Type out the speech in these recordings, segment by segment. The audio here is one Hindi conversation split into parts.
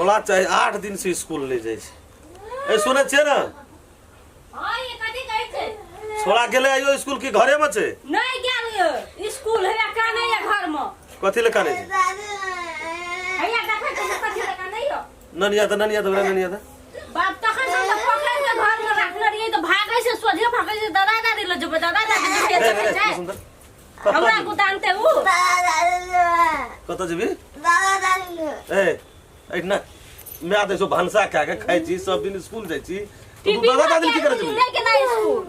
छोड़ा चाहे 8 दिन से स्कूल ले जाए ए सुने छे ना हां ये कथि कहै छै छोड़ा गेले आइयो स्कूल की घरे में छे नहीं गेल स्कूल है का नहीं है घर में कथि लेका नहीं हैया देखै छै कथि लेका नहीं हो ननिया त बाप तखन से तो पकड़ के घर में रखले रहिए तो भागे से सोझे भागे से दादा दादी ले जब दादा दादी के देखे छै हमरा को जानते उ कत जेबी दादा दादी ए ना मैं आते सो भानसा खा के खाई छी सब दिन स्कूल जाई छी तू दादा दादी की करे छी नहीं के नहीं स्कूल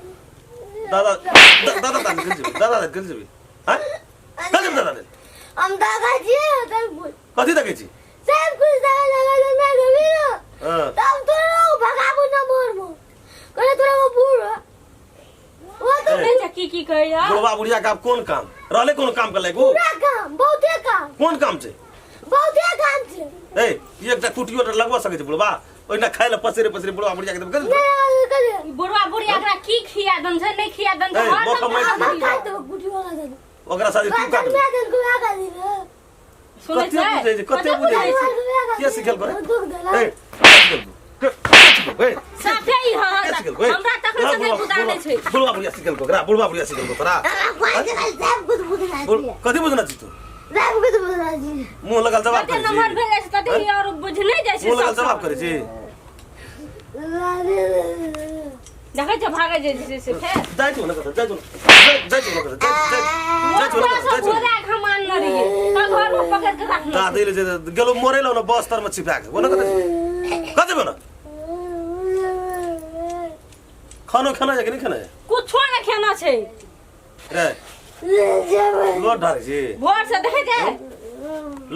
दादा दादी कर जेबी हां चल दादा दादी हम दादा जी तब कथि देखे छी सब कुछ दादा लगा ना गवी ना हां तब तो भगाबो ना मोरमो करे तोरा वो बूढ़ वो तो नहीं की कह या बुढ़वा बुढ़िया का कौन काम रहले कौन काम कर लेगो पूरा काम बहुते काम कौन काम छे बहुते काम छे ए एकटा कुटियो लगवा सके छै बुढ़वा ओइना खाय ल पसरे बुढ़वा बुढ़िया के कर नहीं करे बुढ़वा बुढ़िया एकरा की खिया दन छै नहीं खिया दन ए, घर मौका में मत खाई तो गुटी वाला दे ओकरा साथे तू काट मैं दिन को आगा दी सुनै छै कते बुझै छै के सिखल करे दुख देला ए साथे ही हमरा तखन से नहीं बुझाने छै बुढ़वा बुढ़िया सिखल को बुढ़वा बुढ़िया सिखल को तोरा सब कुछ बुझना चाहिए कथि बुझना छी तू सब कुछ बुझना चाहिए मुंह लगल जवाब कते करे छी नंबर भेले छै कते और बुझ नहीं जाय छै मुंह लगल जवाब करे छी देखै छ भागे जे से फेर जाय छु न कत जाय छु न कत सब बोरा खमान न रही त घर में पकड़ के रखना दादी ले गेलो मोरे लो न बस्तर में छिपा के बोल कत बना खाना है कि नहीं खाना है कुछो न खाना छै रे लोट ढारे छी भोर से देखै छै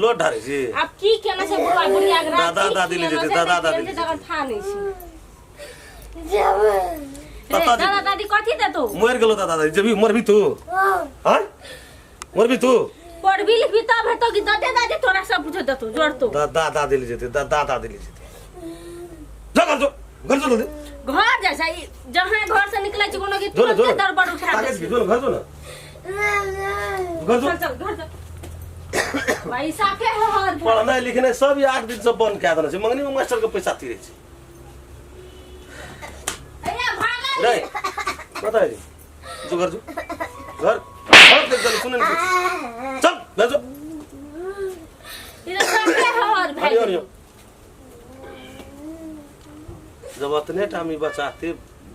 लोट ढारे छी अब की केना छै बुढ़वा बुढ़िया के दादा दादी ले जेते दादा दादी ले तखन था नहीं छै दादा दादी कथि देतो मर गेलो दादा दादी जब मरबी तू हां मरबी तू पढ़बी लिखबी तब हेतो कि दादा दादी तोरा सब पूछो देतो जोड़तो दादा दादी ले जेते दादा दादी ले जेते जा घर जो घर जैसा जहां घर से निकले छी कोनो की जो तुरंत दरबार उठा दे जो घर जो ना घर जो चल घर चल भाई साफे है हर पढ़ना लिखना सब 8 दिन से बंद कर देना छै मंगनी में मास्टर के पैसा तीरे छै अरे भागा रे बता रे जो घर देख चल सुन चल ले जो इधर साफे है हर भाई जब अतने टाइम बचाते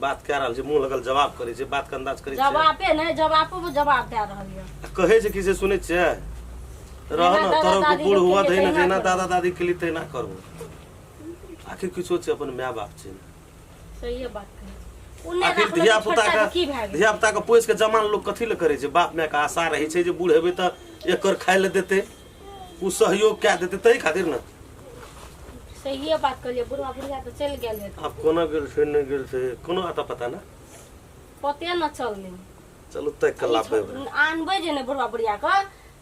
बात कह रहल छै मुंह लगल जवाब करे छै बात के अंदाज करे छै जवाबे नहीं जवाबो में जवाब दे रहल है कहे छै किसे सुनै छै रह न तोरो को बूढ़ हुआ दे न जेना दादा दादी के लिए तेना करबो आखिर किछो छै अपन माय बाप छै सही है बात कही आखिर धिया पुता के पोस के जमान लोग कथि ले करे छै बाप माय के आशा रही छै जे बूढ़ हेबे त एकर खाय ले देते उ सहयोग क्या देते तई खातिर न सही है बात करिए बुढ़वा बुढ़िया तो चल गेल है अब कोना गेल छै नहीं गेल छै कोनो आता पता ना पते न चलले चलो तय कलाबे आनबे जे ने बुढ़वा बुढ़िया के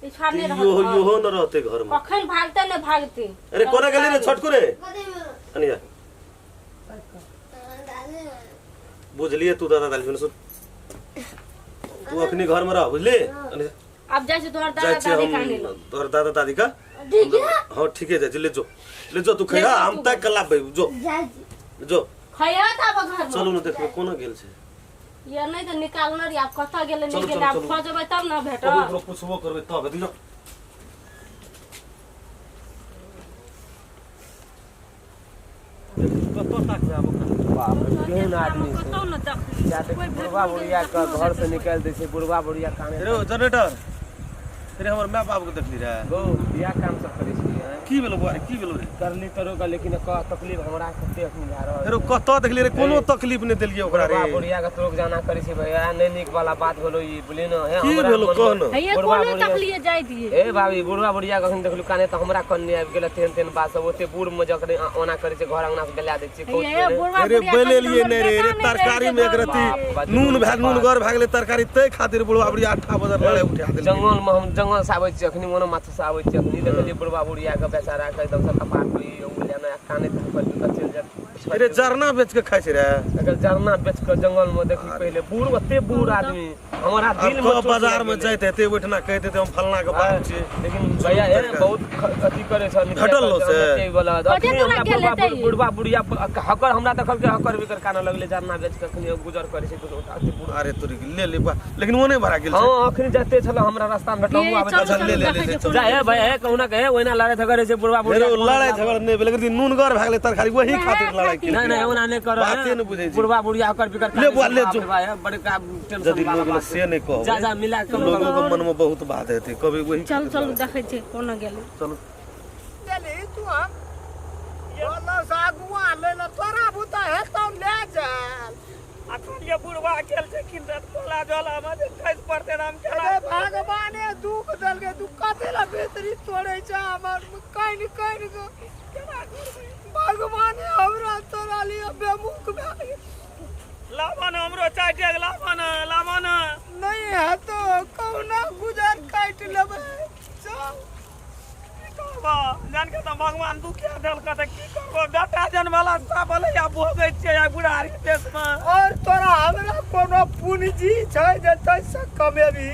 ई छाड़ने रह यो न रहते घर में कखन भागते न भागते अरे कोना गेली रे छोटकू रे अनिया बुझलिए तू दादा दादी सुन तू अपने घर में रह बुझली अब जैसे तोहर दादा दादी काने लो तोहर दादा दादी का ठीक है हां ठीक है ले जो तू खैया हम तक कलाबे जो खैया था घर में चलो न देखो कोना गेल छै ये नहीं तो निकालना रे आप कथा गेले नहीं गेले आप खोजबे तब ना भेटो ओकरो पुछबो करबे तब दियो कतो तक जाबो बाप रे केहन आदमी छै कतो न तक या त बुढ़वा बुढ़िया के घर से निकाल दे छै बुढ़वा बुढ़िया काने रे जनरेटर रे हमर माय बाप के देखली रे गो बिया काम सब करे छी की भेलो बारे की भेलो रे करली तरो का लेकिन का तकलीफ हमरा कते समझा रहल रे कतो देखली रे कोनो तकलीफ नै देलिए ओकरा रे बुढ़वा बुढ़िया के तोक जाना करे छै भैया नहीं निक वाला बात भेलो ई बोले न है की भेलो कोन भैया कोनो तकलीफ जाय दिए ए भाभी बुढ़वा बुढ़िया कखन देखलु काने त हमरा कन नहीं आबि गेल तेन बात सब ओते बूढ़ में जकरे ओना करे छै घर अंगना से गला दे छै ये बुढ़वा अरे बेले लिए नै रे तरकारी में एक रती नून घर भाग गेले तरकारी तै खातिर बुढ़वा बुढ़िया 8 बजे लड़े उठा देल जंगल में हम जंगल से आबै छी अखनी मोनो माथा से आबै छी अखनी देखलिए बुढ़वा बुढ़िया के बेचारा के एकदम से कपाट पे उलेना काने पर चल जा अरे जरना बेच के खाइ छै रे अगर जरना बेच के जंगल में देखी पहले बूढ़ ओते बूढ़ आदमी हमारा दिल में बाजार में जाते हेते ओठना कहते हम फलना के बाप छी लेकिन भैया ए बहुत अथी करे छ घटल लो से बुढ़वा बुढ़िया हकर हमरा देखल के हकर बिकर कान लगले जरना बेच के अखनी गुजर करे छै अति बूढ़ अरे तोरी ले ले लेकिन वो नहीं भरा गेल हां अखनी जते छल हमरा रास्ता में भेटल आबे ले ले ले जा ए भाई ए कहूना के ओइना लड़ाई झगड़े छै बुढ़वा बुढ़िया लड़ाई झगड़ा नहीं भेल लेकिन नूनगर भए गेलै तरकारी वही खातिर लड़ाई की नहीं नहीं ओना नहीं करो बाते नहीं बुझै छी बुढ़वा बुढ़िया हकर बिकर ले बुआ ले जो भाई बड़का टेंशन यदि लोग से नहीं कहो जा जा मिला के लोगों के मन में बहुत बात हेतै कभी वही चल चल देखै छै कोना गेलै चलो चली तू हम बोलो सागुआ ले ल तोरा बुता है तो ले चल अखन ये बुढ़वा गेल छै किंदत कोला जला में खैस पड़ते नाम चला अरे भगवाने दुख दल के दुख कते ला बेतरी तोड़े छ हमर काइन काइन के भगवाने हमरा तोरा लिए बेमुख भए लावन हमरो चाटे लावन नहीं है तो कौना गुजर काट लेबै चल करबो जान के त भगवान दुखिया देल के त की करबो बेटा जनवाला साबल या भोगै छै या बुढ़ारी देश में और तोरा हमरा कोनो पूंजी छै जे तैसे कमेबी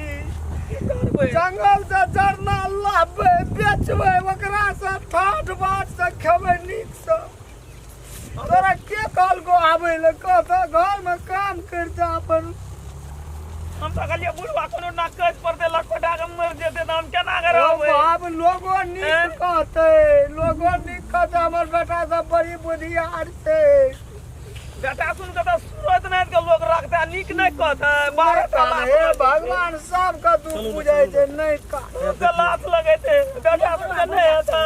जंगल से जरना लाबे बेचबै ओकरा से ठाठ बाट से खेबै नीक से तोरा के कहल गो आबै ले कह घर में काम कर जा अपन हम त कहलिए बुढ़वा कोनो ना कस पर दे लखोटा के मर जेते त हम केना करबै अब लोगो नीक कहते लोगो नीक कहते हमर बेटा सब बड़ी बुद्धियार छै बेटा सुन के त सूरत नहीं के लोग रखता नीक नहीं कहता बारह हे भगवान सब का तू बुझै छै नहीं का तो लात लगेते बेटा सुन के नहीं आता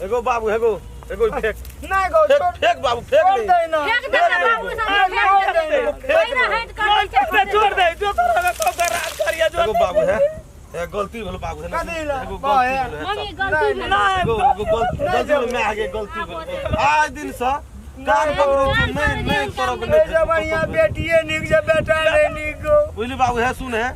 एगो बाबू एगो फेक नहीं गो छोड़ फेक बाबू फेक छोड़ नहीं दे ना फेंक दे ना बाबू साहब फेंक दे हट कर छोड़ दे जो तो लगा तो कर राज करिया जो एगो बाबू है ए गलती भेल बाबू है ना कथी ला? एगो बा, गलती है। भेल मम्मी गलती भेल एगो गलती में आगे गलती भेल आज दिन से कान पकड़ू छी नहीं करब ए जे बढ़िया बेटिए नीक जे बेटा नहीं नीक गो बुझली बाबू है सुन है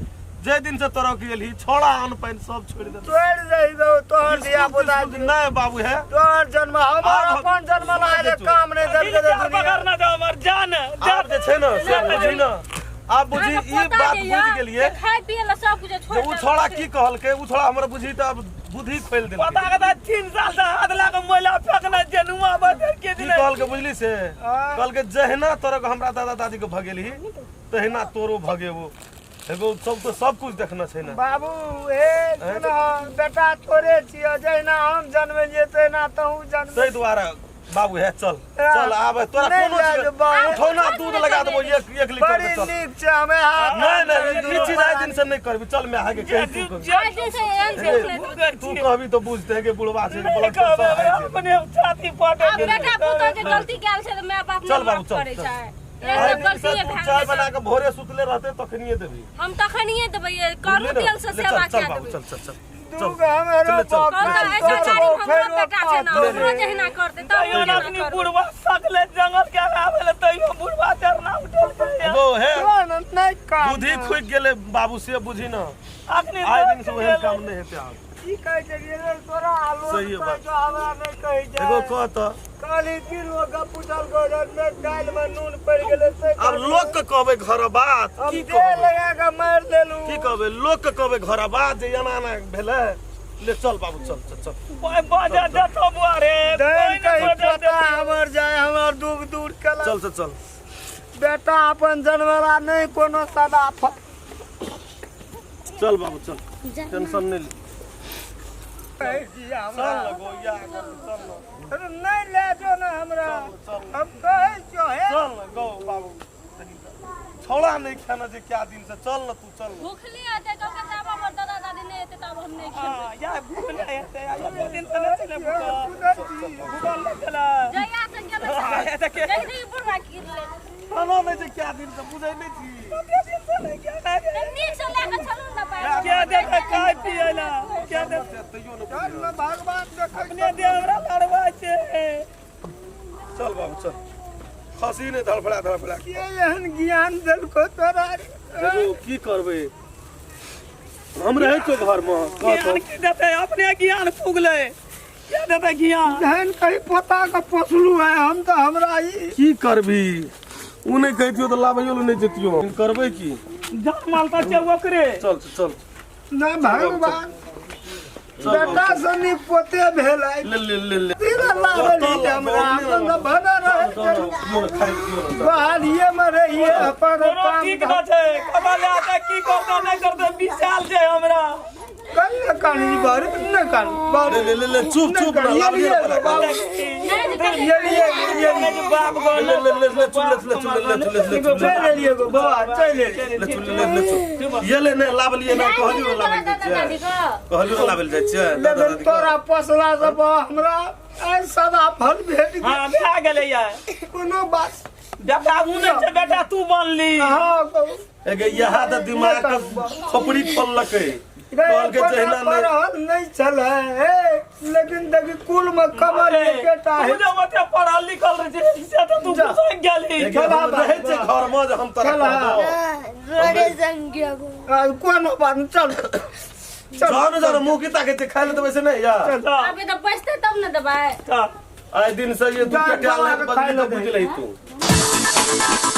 जे दिन से तोरा के गेली छोड़ा अन्न पानी सब छोड़ दे छोड़ दे दो तोहर दिया पुता नहीं बाबू है तोहर जन्म हमर अपन जन्म लाए काम नहीं दल के दुनिया पकड़ना दो हमार जान आप जे छै ना से बुझी ना आप बुझी ई बात बुझ गेलिए खाय पिए ला सब कुछ छोड़ उ छोड़ा की कहल के उ छोड़ा हमरा बुझी त अब बुद्धि खोल देल पता का 3 साल से हाथ लगा मैला फेंकना जनुआ बदर के की दिन कहल के बुझली से कहल के जहना तोरा के हमरा दादा दादी के भगेली तहिना तोरो भगेबो एगो सब तो सब कुछ देखना छै ना बाबू हे सुन बेटा तोरे छियो जहिना हम जन्म जेते ना तहू जन्म तै द्वारा बाबू है चल आबे तोरा कोनो चीज थोना दूध लगा देबो 1 लीटर बड़ी के चल नीक छै हमें हाथ नहीं ई चीज आज दिन से नहीं करबी चल मैं आगे कह तू आज से एन से तू कहबी तो बुझते है कि बुढ़वा से ब्लड प्रेशर है अपने छाती फाटे अब बेटा पुतो जे गलती कैल छै त मैं बाप चल ने बाबू, माफ चल, करे चल। छै एक गलती है चाय बना के भोरे सुतले रहते तखनिए देबी हम तखनिए देबै करू तेल से सेवा चल क्या बाबू देबै चल तू हमरो चल, चल। बाप कौन तो ऐसा गाड़ी हमरो बेटा छै ना ओकरो जहिना करते तब तैयो हम ना केना अपनी करबै बुढ़वा सकले जंगल के आवे ले तैयो बुढ़वा चरना उठल वो है नहीं काम बुद्धि खुद गेले बाबू से बुझी ना अखनी आज दिन से वही काम नहीं हेते आब की कहै छै ये तोरा आलो सही है बात। जो हमरा नहीं कहै छै एगो कह त काली दिन लोग पूछल को में दाल में नून पड़ गेले से अब लोग के कहबे घर बात हम की दे कहबे लगा के मार देलू की कहबे लोग के कहबे घर बात जे एना ना भेले ले चल बाबू चल बाजा जतो बुआरे दैन कहीं पता हमर जाए हमर दुख दूर कला चल बेटा अपन जनवरा नहीं कोनो सदा चल बाबू चल टेंशन नहीं ले चल लगो या चल नहीं ले जो ना हमरा हम कहै छो हे चल गो बाबू छोड़ा नहीं खाना जे क्या दिन से चल ना तू चल भूखली आते कब के जाबा हमर दादा दादी नहीं एते तब हम नहीं खेबै हां या भूख नहीं आते या दिन से नहीं चले भूख लगला जया से गेल ऐसा के जल्दी बुढ़वा गिर ले खाना नहीं जे क्या दिन से बुझै नहीं थी दिन से नहीं क्या नीक से लेके चलू ना पाए क्या देख काय पियला क्या देख तैयो न चल मैं भगवान देख अपने देवरा लड़वा छे चल बाबू चल खसी ने धड़फड़ा के एहन ज्ञान देलको तोरा एगो की करबे हम रहे तो घर में ज्ञान की देते अपने ज्ञान फूगले क्या देते घिया जहन कहीं पोता का पोसलू है हम तो हमरा ई की करबी उ नहीं कहतियो तो लाभैयो नहीं जतियो करबै की जान मालता छै ओकरे चल चल ना भगवान बेटा सनी पोते भेल है ले ले ले ले तेरा लाभली हमरा अपन तो बना रहे मोर खाइ दियो बहालिए में रहिए अपन कोनो काम ठीक न छै कमा ले आता की करता नहीं करता विशाल छै हमरा कल कहानी बार न कान बार ले ले ले चुप चुप ना लाभैयो बाप गो ले ले ले ले चुप ले चले लिए गो बाबा चले ये ले ने लाभलिए ना कहलियो लाभल जाय कहलियो ना लाभल जाय लेकिन तोरा पोसला सब हमरा ऐ सदा फल भेट गया हां भए गेलै यार कोनो बात बेटा उने छै बेटा तू बनली हां एगे यहा त दिमाग खोपड़ी खोललकै कहल के जहिना नहीं चले लेकिन देखी कुल में कमर एकेटा है तू मते पढ़ल लिखल रहे से तो तू घुस गेली रहे छै घर में जे हम तरह रोडे संगे गो कोनो बात चल जानो जानो मुंह की ताके ते खाइ ले त वैसे नहीं यार अबे तो बचते तब न दबाए आए दिन से ये दुख के डाल बंदी तो बुझ लही तू